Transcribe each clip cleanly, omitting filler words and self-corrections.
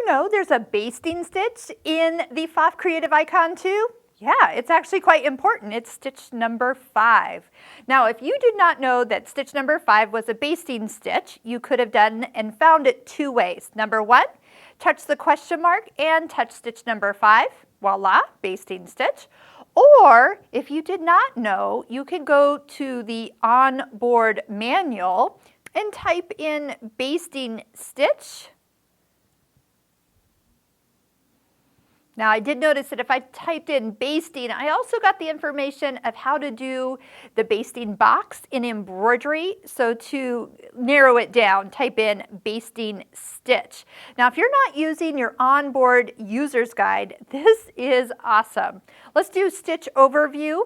you know there's a basting stitch in the Pfaff Creative Icon too? Yeah, it's actually quite important. It's stitch number 5. Now, if you did not know that stitch number 5 was a basting stitch, you could have done and found it 2 ways. Number 1, touch the question mark and touch stitch number 5. Voila, basting stitch. Or if you did not know, you can go to the onboard manual and type in basting stitch. Now I did notice that if I typed in basting, I also got the information of how to do the basting box in embroidery. So to narrow it down, type in basting stitch. Now if you're not using your onboard user's guide, this is awesome. Let's do stitch overview.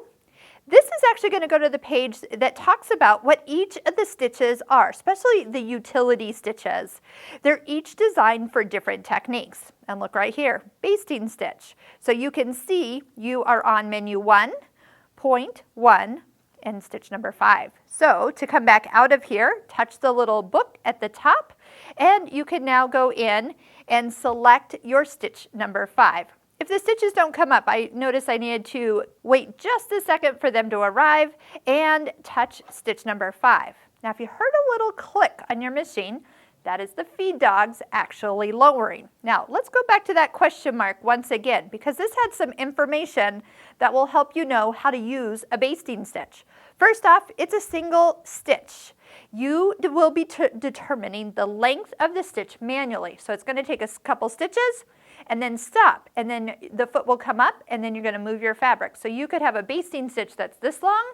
This is actually going to go to the page that talks about what each of the stitches are, especially the utility stitches. They're each designed for different techniques. And look right here, basting stitch. So you can see you are on menu 1.1 and stitch number 5. So to come back out of here, touch the little book at the top, and you can now go in and select your stitch number 5. If the stitches don't come up, I notice I needed to wait just a second for them to arrive and touch stitch number 5. Now if you heard a little click on your machine, that is the feed dogs actually lowering. Now let's go back to that question mark once again, because this had some information that will help you know how to use a basting stitch. First off, it's a single stitch. You will be determining the length of the stitch manually. So it's going to take a couple stitches and then stop, and then the foot will come up, and then you're going to move your fabric. So you could have a basting stitch that's this long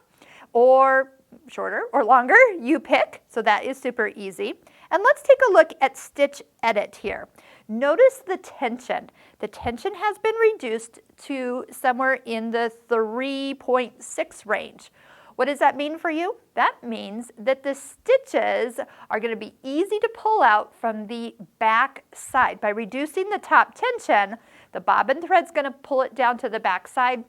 or shorter or longer, you pick. So that is super easy. And let's take a look at stitch edit here. Notice the tension. The tension has been reduced to somewhere in the 3.6 range. What does that mean for you? That means that the stitches are going to be easy to pull out from the back side. By reducing the top tension, the bobbin thread is going to pull it down to the back side,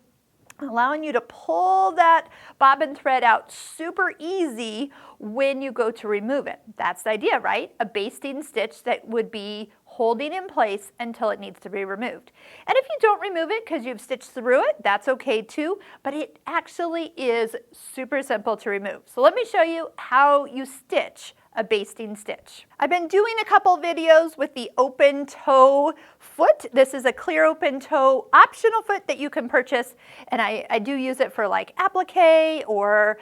allowing you to pull that bobbin thread out super easy when you go to remove it. That's the idea, right? A basting stitch that would be holding in place until it needs to be removed. And if you don't remove it because you've stitched through it, that's okay too, but it actually is super simple to remove. So let me show you how you stitch a basting stitch. I've been doing a couple videos with the open toe foot. This is a clear open toe optional foot that you can purchase, and I do use it for like applique or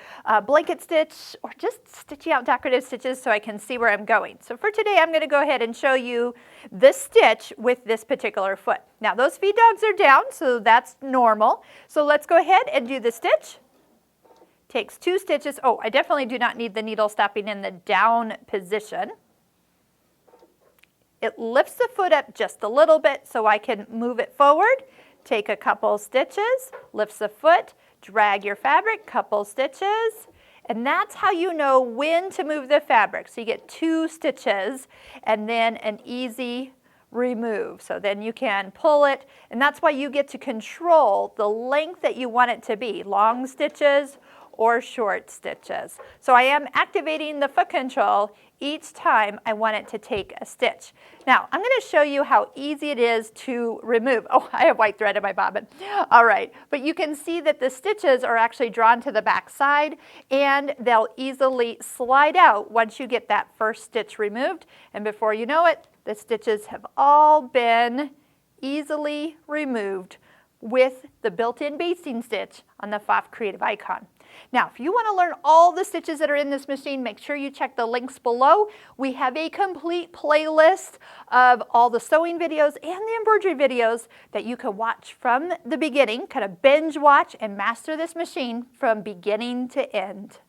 blanket stitch or just stitching out decorative stitches so I can see where I'm going. So for today I'm going to go ahead and show you this stitch with this particular foot. Now those feed dogs are down, so that's normal. So let's go ahead and do the stitch. Takes 2 stitches. Oh, I definitely do not need the needle stopping in the down position. It lifts the foot up just a little bit so I can move it forward. Take a couple stitches, lifts the foot, drag your fabric, couple stitches, and that's how you know when to move the fabric. So you get 2 stitches and then an easy remove. So then you can pull it, and that's why you get to control the length that you want it to be, long stitches or short stitches. So I am activating the foot control each time I want it to take a stitch. Now I'm going to show you how easy it is to remove. Oh, I have white thread in my bobbin. All right, but you can see that the stitches are actually drawn to the back side, and they'll easily slide out once you get that first stitch removed. And before you know it, the stitches have all been easily removed with the built-in basting stitch on the Pfaff Creative Icon. Now, if you want to learn all the stitches that are in this machine, make sure you check the links below. We have a complete playlist of all the sewing videos and the embroidery videos that you can watch from the beginning, kind of binge watch and master this machine from beginning to end.